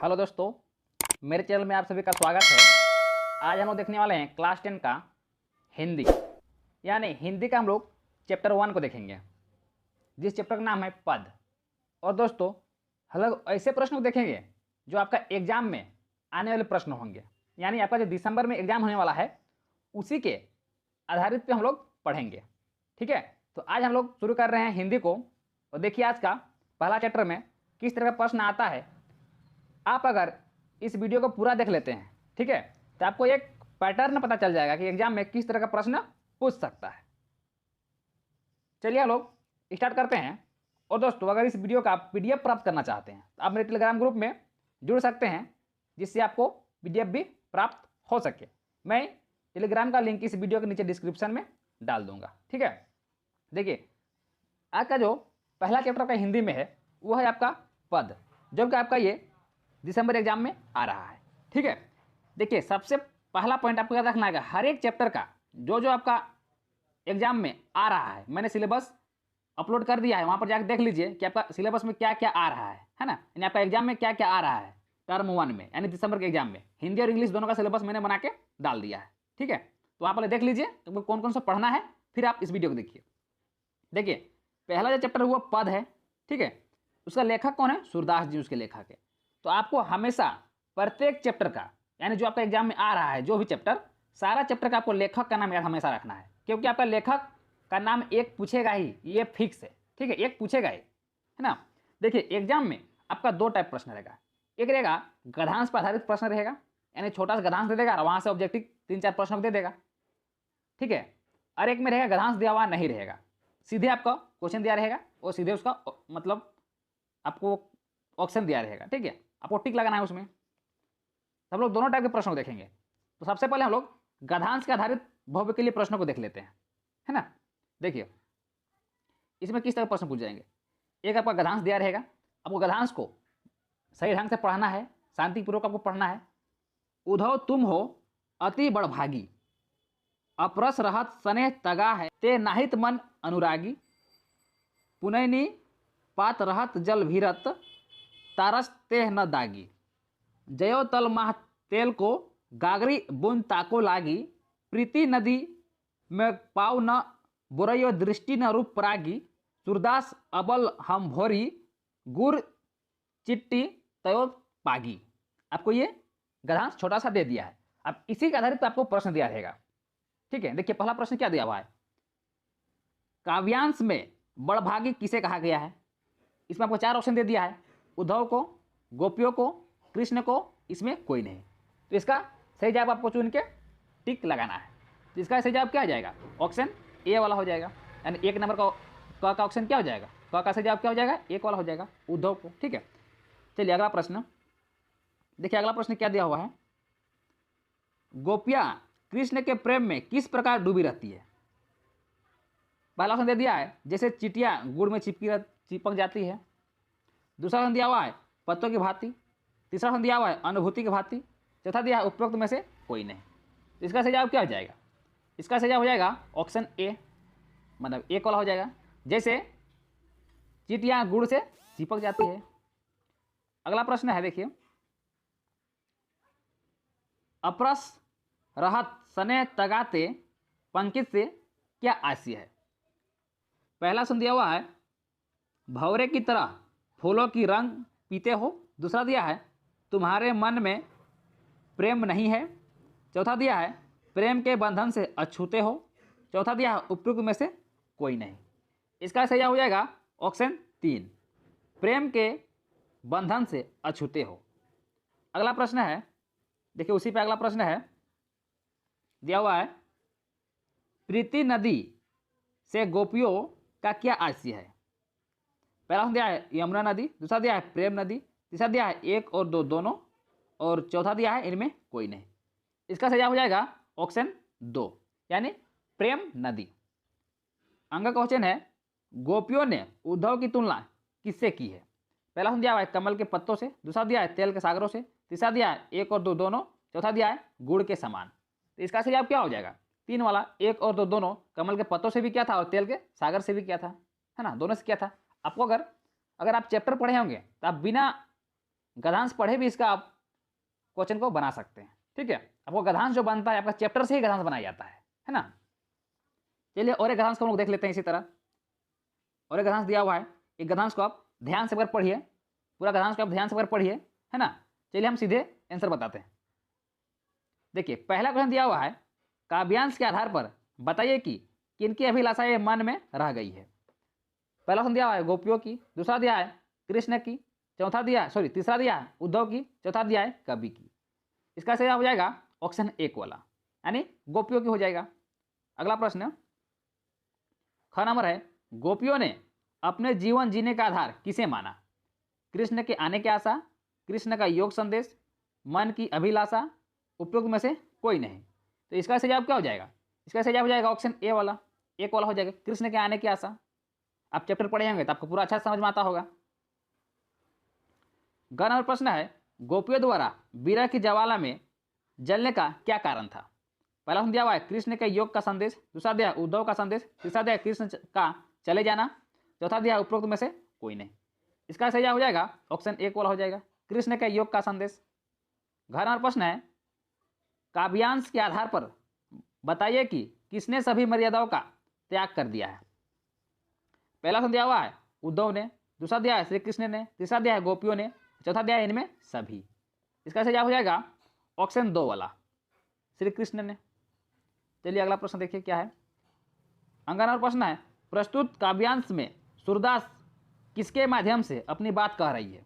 Hello दोस्तों, मेरे channel में आप सभी का स्वागत है। आज हम लोग देखने वाले हैं क्लास 10 का हिंदी, यानी हिंदी का हम लोग चैप्टर 1 को देखेंगे, जिस चैप्टर का नाम है पद। और दोस्तों, हम लोग ऐसे प्रश्न को देखेंगे जो आपका एग्जाम में आने वाले प्रश्न होंगे, यानी आपका जो दिसंबर में एग्जाम होने वाला है उसी के आधारित पे हम लोग पढ़ेंगे। ठीक है, तो आज हम लोग शुरू कर रहे हैं हिंदी को। और देखिए, आज का पहला चैप्टर में किस तरह का प्रश्न आता है। आप अगर इस वीडियो को पूरा देख लेते हैं, ठीक है, तो आपको एक पैटर्न पता चल जाएगा कि एग्जाम में किस तरह का प्रश्न पूछ सकता है। चलिए हम लोग स्टार्ट करते हैं। और दोस्तों, अगर इस वीडियो का PDF प्राप्त करना चाहते हैं तो आप मेरे टेलीग्राम ग्रुप में जुड़ सकते हैं, जिससे आपको PDF भी प्राप्त हो सके। मैं टेलीग्राम का लिंक इस वीडियो के नीचे डिस्क्रिप्शन में डाल दूंगा। ठीक है, देखिए आज का जो पहला चैप्टर का हिंदी में है वो है आपका पद, जो कि आपका ये दिसंबर एग्जाम में आ रहा है। ठीक है, देखिए सबसे पहला पॉइंट आपको याद रखना है, हर एक चैप्टर का जो आपका एग्जाम में आ रहा है, मैंने सिलेबस अपलोड कर दिया है, वहाँ पर जाकर देख लीजिए कि आपका सिलेबस में क्या क्या आ रहा है ना, यानी आपका एग्जाम में क्या क्या आ रहा है। टर्म 1 में यानी दिसंबर के एग्जाम में हिंदी और इंग्लिश दोनों का सिलेबस मैंने बना के डाल दिया है। ठीक है, तो वहाँ पर देख लीजिए तो कौन कौन सा पढ़ना है, फिर आप इस वीडियो को देखिए। देखिए पहला जो चैप्टर हुआ पद है, ठीक है, उसका लेखक कौन है? सूरदास जी उसके लेखक है। तो आपको हमेशा प्रत्येक चैप्टर का, यानी जो आपका एग्जाम में आ रहा है जो भी चैप्टर, सारा चैप्टर का आपको लेखक का नाम याद हमेशा रखना है, क्योंकि आपका लेखक का नाम एक पूछेगा ही, ये फिक्स है। ठीक है, एक पूछेगा ही, है ना। देखिए एग्जाम में आपका 2 टाइप प्रश्न रहेगा। एक रहेगा गद्यांश पर आधारित प्रश्न रहेगा, यानी छोटा सा गद्यांश दे देगा और वहाँ से ऑब्जेक्टिव 3-4 प्रश्नों को दे देगा। ठीक है, और एक में रहेगा गद्यांश दिया हुआ नहीं रहेगा, सीधे आपका क्वेश्चन दिया रहेगा और सीधे उसका मतलब आपको ऑप्शन दिया रहेगा। ठीक है, आपको टिक लगाना है उसमें। तो हम लोग दोनों टाइप के प्रश्नों को देखेंगे। तो सबसे पहले हम लोग गद्यांश के आधारित बहुविकल्पीय के लिए प्रश्नों को देख लेते हैं, है ना। देखिए इसमें किस तरह प्रश्न पूछ जाएंगे। एक आपका गद्यांश दिया रहेगा, आपको गद्यांश को सही ढंग से पढ़ना है, शांतिपूर्वक आपको पढ़ना है। उधव तुम हो अति बड़भागी, अपरस रहत स्नेह तगा है, ते नाहित मन अनुरागी, पुनैनी पात रहत जल भीरत, तारस तेह न दागी, जयो तल माह तेल को गागरी बूंद ताको लागी, प्रीति नदी में पाव न बुरयो दृष्टि न रूप परागी, सूरदास अबल हम भोरी, गुर चिट्टी तयो पागी। आपको ये गद्यांश छोटा सा दे दिया है। अब इसी के आधारित आपको प्रश्न दिया रहेगा। ठीक है, देखिए पहला प्रश्न क्या दिया हुआ है, काव्यांश में बड़भागी किसे कहा गया है। इसमें आपको 4 ऑप्शन दे दिया है, उद्धव को, गोपियों को, कृष्ण को, इसमें कोई नहीं। तो इसका सही जवाब आपको चुन के टिक लगाना है। तो इसका सही जवाब क्या आ जाएगा? ऑप्शन ए वाला हो जाएगा, यानी 1 नंबर का ऑप्शन क्या हो जाएगा? का सही जवाब क्या हो जाएगा? 1 वाला हो जाएगा, उद्धव को। ठीक है, चलिए अगला प्रश्न देखिए। अगला प्रश्न क्या दिया हुआ है, गोपियाँ कृष्ण के प्रेम में किस प्रकार डूबी रहती है। पहला ऑप्शन दे दिया है जैसे चींटियाँ गुड़ में चिपक जाती है। दूसरा ऑप्शन दिया हुआ है पत्तों की भांति। तीसरा ऑप्शन दिया हुआ है अनुभूति की भांति। चौथा दिया है उपरोक्त में से कोई नहीं। तो इसका सही जवाब क्या हो जाएगा? इसका सही जवाब हो जाएगा ऑप्शन ए, मतलब 1 वाला हो जाएगा, जैसे चींटियाँ गुड़ से चिपक जाती है। अगला प्रश्न है, देखिए, अपरस रहत स्नेह तगाते पंकित से क्या आशय है। पहला ऑप्शन दिया हुआ है भंवरे की तरह फूलों की रंग पीते हो। दूसरा दिया है तुम्हारे मन में प्रेम नहीं है। चौथा दिया है प्रेम के बंधन से अछूते हो। चौथा दिया है उपयुक्त में से कोई नहीं। इसका सही हो जाएगा ऑप्शन 3, प्रेम के बंधन से अछूते हो। अगला प्रश्न है, देखिए उसी पे अगला प्रश्न है, दिया हुआ है प्रीति नदी से गोपियों का क्या आशय है। पहला दिया है यमुना नदी, दूसरा दिया है प्रेम नदी, तीसरा दिया है 1 और 2 दोनों, और चौथा दिया है इनमें कोई नहीं। इसका सही हो जाएगा ऑप्शन 2, यानी प्रेम नदी। अंग का क्वेश्चन है, गोपियों ने उद्धव की तुलना किससे की है। पहला दिया हुआ है कमल के पत्तों से, दूसरा दिया है तेल के सागरों से, तीसरा दिया है 1 और 2 दोनों, चौथा दिया है गुड़ के समान। तो इसका सही क्या हो जाएगा? 3 वाला, 1 और 2 दोनों, कमल के पत्तों से भी किया था और तेल के सागर से भी किया था, है ना, दोनों से किया था। आपको अगर आप चैप्टर पढ़े होंगे तो आप बिना गद्यांश पढ़े भी इसका आप क्वेश्चन को बना सकते हैं। ठीक है, आपको गद्यांश जो बनता है आपका चैप्टर से ही गद्यांश बनाया जाता है ना। चलिए और एक गद्यांश को हम लोग देख लेते हैं इसी तरह। और एक गद्यांश दिया हुआ है, एक गद्यांश को आप ध्यान से अगर पढ़िए, पूरा गद्यांश को आप ध्यान से अगर पढ़िए, है ना। चलिए हम सीधे आंसर बताते हैं। देखिए पहला क्वेश्चन दिया हुआ है, काव्यांश के आधार पर बताइए कि किनकी अभिलाषाएं मन में रह गई है। पहला क्वेश्चन दिया हुआ है गोपियों की, दूसरा दिया है कृष्ण की, तीसरा दिया है उद्धव की, चौथा दिया है कवि की। इसका सही हो जाएगा ऑप्शन एक वाला, यानी गोपियों की हो जाएगा। अगला प्रश्न ख नंबर है, गोपियों ने अपने जीवन जीने का आधार किसे माना। कृष्ण के आने की आशा, कृष्ण का योग संदेश, मन की अभिलाषा, उपयुक्त में से कोई नहीं। तो इसका सही जवाब क्या हो जाएगा, इसका सही जवाब हो जाएगा ऑप्शन ए वाला, एक वाला हो जाएगा, कृष्ण के आने की आशा। आप चैप्टर पढ़े होंगे तो आपको पूरा अच्छा समझ में आता होगा। ग नंबर प्रश्न है, गोपियों द्वारा विरह की ज्वाला में जलने का क्या कारण था। पहला हम दिया हुआ है कृष्ण के योग का संदेश, दूसरा दिया उद्धव का संदेश, तीसरा दिया कृष्ण का चले जाना, चौथा दिया उपरोक्त में से कोई नहीं। इसका सही जवाब हो जाएगा ऑप्शन एक वाला हो जाएगा, कृष्ण के योग का संदेश। घ नंबर प्रश्न है, काव्यांश के आधार पर बताइए कि किसने सभी मर्यादाओं का त्याग कर दिया है। पहला क्वेश्चन दिया हुआ है उद्धव ने, दूसरा दिया है श्री कृष्ण ने, तीसरा दिया है गोपियों ने, चौथा दिया है इनमें सभी। इसका सही जवाब हो जाएगा ऑप्शन दो वाला, श्री कृष्ण ने। चलिए अगला प्रश्न देखिए क्या है। अंगन और प्रश्न है, प्रस्तुत काव्यांश में सूरदास किसके माध्यम से अपनी बात कह रही है।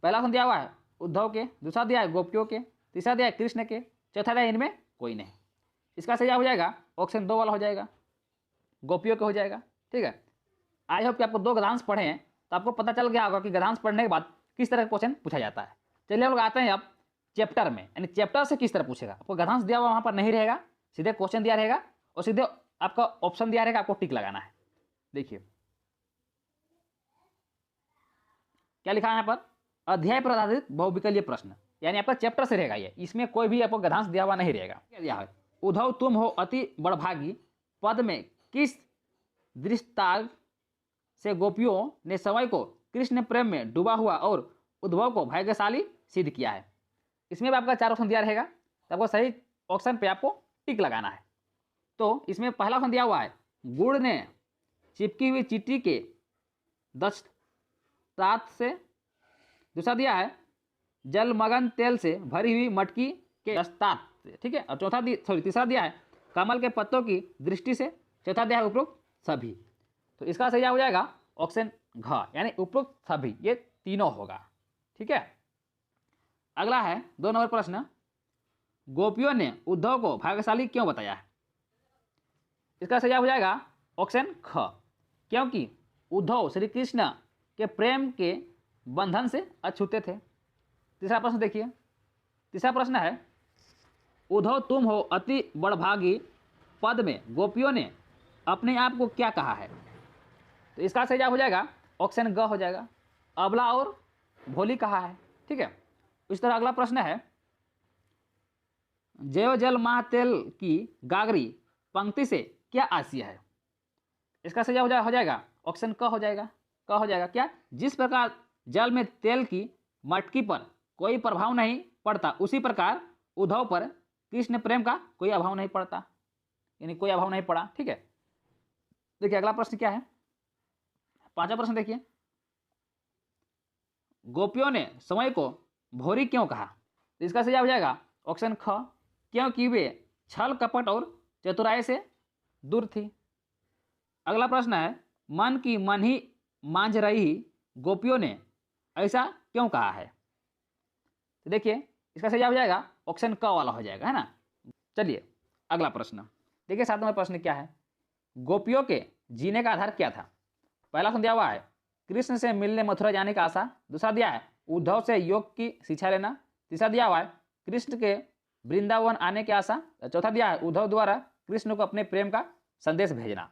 पहला क्वेश्चन दिया हुआ है उद्धव के, दूसरा दिया है गोपियों के, तीसरा दिया है कृष्ण के, चौथा दिया है इनमें कोई नहीं। इसका सही जवाब हो जाएगा ऑप्शन दो वाला हो जाएगा, गोपियों के हो जाएगा। ठीक है, आई होप कि आपको दो गद्यांश पढ़े हैं तो आपको पता चल गया होगा कि गद्यांश पढ़ने के बाद किस तरह का क्वेश्चन पूछा जाता है। चलिए हम लोग आते हैं अब चैप्टर में, यानी चैप्टर से किस तरह पूछेगा। आपको गद्यांश दिया हुआ वहाँ पर नहीं रहेगा, सीधे क्वेश्चन दिया रहेगा और सीधे आपका ऑप्शन दिया रहेगा, आपको टिक लगाना है। देखिए क्या लिखा है यहाँ पर, अध्याय पर आधारित बहुविकल्पीय प्रश्न, यानी आपका चैप्टर से रहेगा ये, इसमें कोई भी आपको गद्यांश दिया हुआ नहीं रहेगा। क्या दिया है, उद्धव तुम हो अति बड़भागी पद में किस दृष्टांत से गोपियों ने समय को कृष्ण प्रेम में डूबा हुआ और उद्धव को भाग्यशाली सिद्ध किया है। इसमें भी आपका चार ऑप्शन दिया रहेगा, तो आपको सही ऑप्शन पे आपको टिक लगाना है। तो इसमें पहला ऑप्शन दिया हुआ है, गुड़ ने चिपकी हुई चिट्ठी के दस्तात से, दूसरा दिया है जलमग्न तेल से भरी हुई मटकी के दस्तात से। ठीक है, और तीसरा दिया है कमल के पत्तों की दृष्टि से, चौथा दिया है उपरोक्त सभी। तो इसका सही जवाब हो जाएगा ऑप्शन घ, यानी उपरोक्त सभी, ये तीनों होगा। ठीक है, अगला है 2 नंबर प्रश्न, गोपियों ने उद्धव को भाग्यशाली क्यों बताया है। इसका सही जवाब हो जाएगा ऑप्शन ख, क्योंकि उद्धव श्री कृष्ण के प्रेम के बंधन से अछूते थे। तीसरा प्रश्न देखिए, तीसरा प्रश्न है, उद्धव तुम हो अति बड़भागी पद में गोपियों ने अपने आप को क्या कहा है। तो इसका सही जवाब हो जाएगा ऑप्शन ग हो जाएगा, अबला और भोली कहा है। ठीक है, इस तरह अगला प्रश्न है, जय जल माह तेल की गागरी पंक्ति से क्या आशय है। इसका सही जवाब हो जाएगा ऑप्शन क हो जाएगा, क हो जाएगा क्या, जिस प्रकार जल में तेल की मटकी पर कोई प्रभाव नहीं पड़ता उसी प्रकार उद्धव पर कृष्ण प्रेम का कोई अभाव नहीं पड़ता, यानी कोई अभाव नहीं पड़ा। ठीक है, देखिए अगला प्रश्न क्या है, पांचवा प्रश्न देखिए, गोपियों ने समय को भोरी क्यों कहा। तो इसका सही जवाब हो जाएगा ऑप्शन ख, क्योंकि वे छल कपट और चतुराई से दूर थी। अगला प्रश्न है, मन की मन ही मांझ रही गोपियों ने ऐसा क्यों कहा है। तो देखिए इसका सही जवाब हो जाएगा ऑप्शन क वाला हो जाएगा, है ना। चलिए अगला प्रश्न देखिए, 7 नंबर प्रश्न क्या है, गोपियों के जीने का आधार क्या था। पहला ऑप्शन दिया हुआ है कृष्ण से मिलने मथुरा जाने का आशा, दूसरा दिया है उद्धव से योग की शिक्षा लेना, तीसरा दिया हुआ है कृष्ण के वृंदावन आने की आशा, चौथा दिया है उद्धव द्वारा कृष्ण को अपने प्रेम का संदेश भेजना।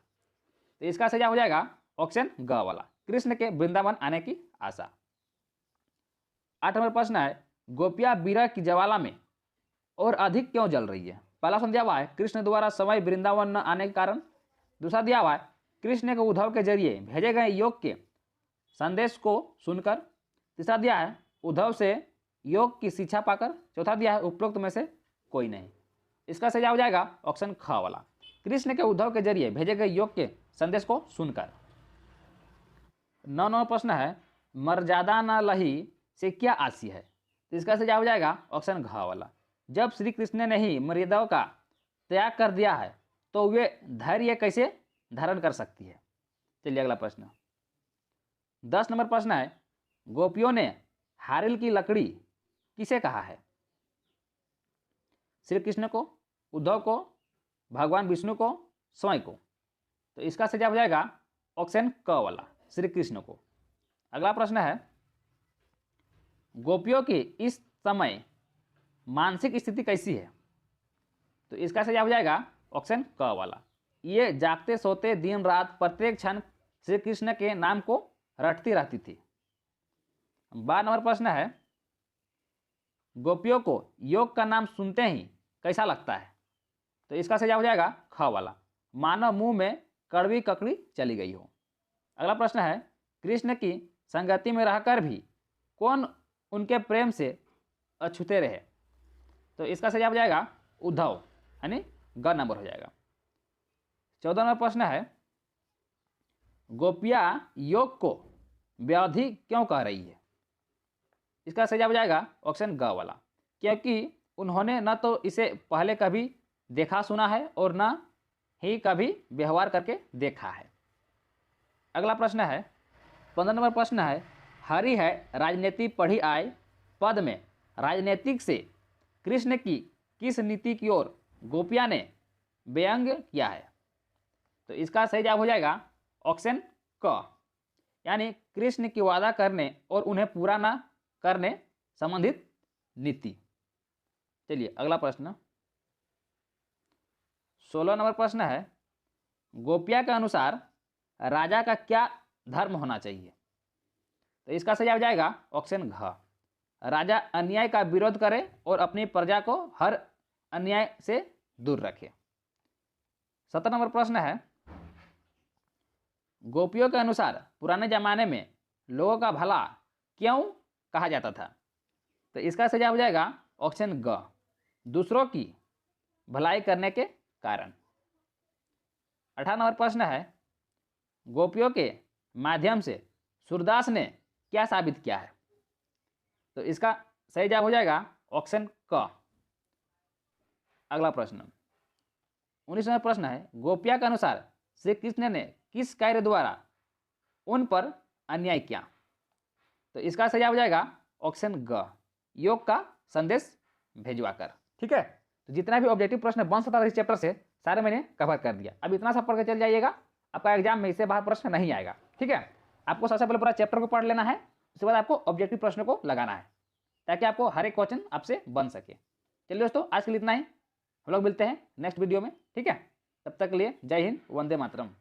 तो इसका सही जवाब हो जाएगा ऑप्शन ग वाला, कृष्ण के वृंदावन आने की आशा। 8 नंबर प्रश्न है, गोपियां विरह की ज्वाला में और अधिक क्यों जल रही है। पहला ऑप्शन दिया हुआ है कृष्ण द्वारा समय वृंदावन न आने के कारण, दूसरा दिया हुआ है कृष्ण को उद्धव के जरिए भेजे गए योग के संदेश को सुनकर, तीसरा दिया है उद्धव से योग की शिक्षा पाकर, चौथा दिया है उपरोक्त में से कोई नहीं। इसका सही हो जाएगा ऑप्शन ख वाला, कृष्ण के उद्धव के जरिए भेजे गए योग के संदेश को सुनकर। 9 प्रश्न है, मर्यादा न लही से क्या आशी है? तो इसका सही हो जाएगा ऑप्शन घ वाला, जब श्री कृष्ण ने ही मर्यादाओं का त्याग कर दिया है तो वे धैर्य कैसे धारण कर सकती है। चलिए अगला प्रश्न। 10 नंबर प्रश्न है, गोपियों ने हारिल की लकड़ी किसे कहा है? श्री कृष्ण को, उद्धव को, भगवान विष्णु को, स्वयं को। तो इसका सही हो जाएगा ऑप्शन क वाला, श्री कृष्ण को। अगला प्रश्न है, गोपियों की इस समय मानसिक स्थिति कैसी है? तो इसका सही हो जाएगा ऑप्शन क वाला, ये जागते सोते दिन रात प्रत्येक क्षण श्री कृष्ण के नाम को रटती रहती थी। 12 नंबर प्रश्न है, गोपियों को योग का नाम सुनते ही कैसा लगता है? तो इसका सही हो जाएगा ख वाला, मानो मुंह में कड़वी ककड़ी चली गई हो। अगला प्रश्न है, कृष्ण की संगति में रहकर भी कौन उनके प्रेम से अछूते रहे? तो इसका सही हो जाएगा उद्धव, यानी ग नंबर हो जाएगा। 14 नंबर प्रश्न है, गोपियां योग को व्याधि क्यों कह रही है? इसका सही हो जाएगा ऑप्शन ग वाला, क्योंकि उन्होंने न तो इसे पहले कभी देखा सुना है और न ही कभी व्यवहार करके देखा है। अगला प्रश्न है 15 नंबर प्रश्न है, हरि है राजनीति पढ़ी आए पद में राजनीतिक से कृष्ण की किस नीति की ओर गोपियां ने व्यंग किया है? तो इसका सही जवाब हो जाएगा ऑप्शन क, यानी कृष्ण की वादा करने और उन्हें पूरा ना करने संबंधित नीति। चलिए अगला प्रश्न 16 नंबर प्रश्न है, गोपिया के अनुसार राजा का क्या धर्म होना चाहिए? तो इसका सही हो जाएगा ऑप्शन घ, राजा अन्याय का विरोध करे और अपनी प्रजा को हर अन्याय से दूर रखे। 17 नंबर प्रश्न है, गोपियों के अनुसार पुराने जमाने में लोगों का भला क्यों कहा जाता था? तो इसका सही हो जाएगा ऑप्शन ग, दूसरों की भलाई करने के कारण। 18 नंबर प्रश्न है, गोपियों के माध्यम से सूरदास ने क्या साबित किया है? तो इसका सही जवाब हो जाएगा ऑप्शन क। अगला प्रश्न 19 नंबर प्रश्न है, गोपिया के अनुसार श्री कृष्ण ने किस कार्य द्वारा उन पर अन्याय किया? तो इसका सही जवाब हो जाएगा ऑप्शन ग, योग का संदेश भेजवाकर। ठीक है, तो जितना भी ऑब्जेक्टिव प्रश्न बन सकता था इस चैप्टर से सारे मैंने कवर कर दिया। अब इतना सब पढ़ के चल जाइएगा, आपका एग्जाम में इससे बाहर प्रश्न नहीं आएगा। ठीक है, आपको सबसे पहले पूरा चैप्टर को पढ़ लेना है, उसके बाद आपको ऑब्जेक्टिव प्रश्न को लगाना है ताकि आपको हर एक क्वेश्चन आपसे बन सके। चलिए दोस्तों, आज के लिए इतना ही, हम लोग मिलते हैं नेक्स्ट वीडियो में। ठीक है, तब तक के लिए जय हिंद, वंदे मातरम।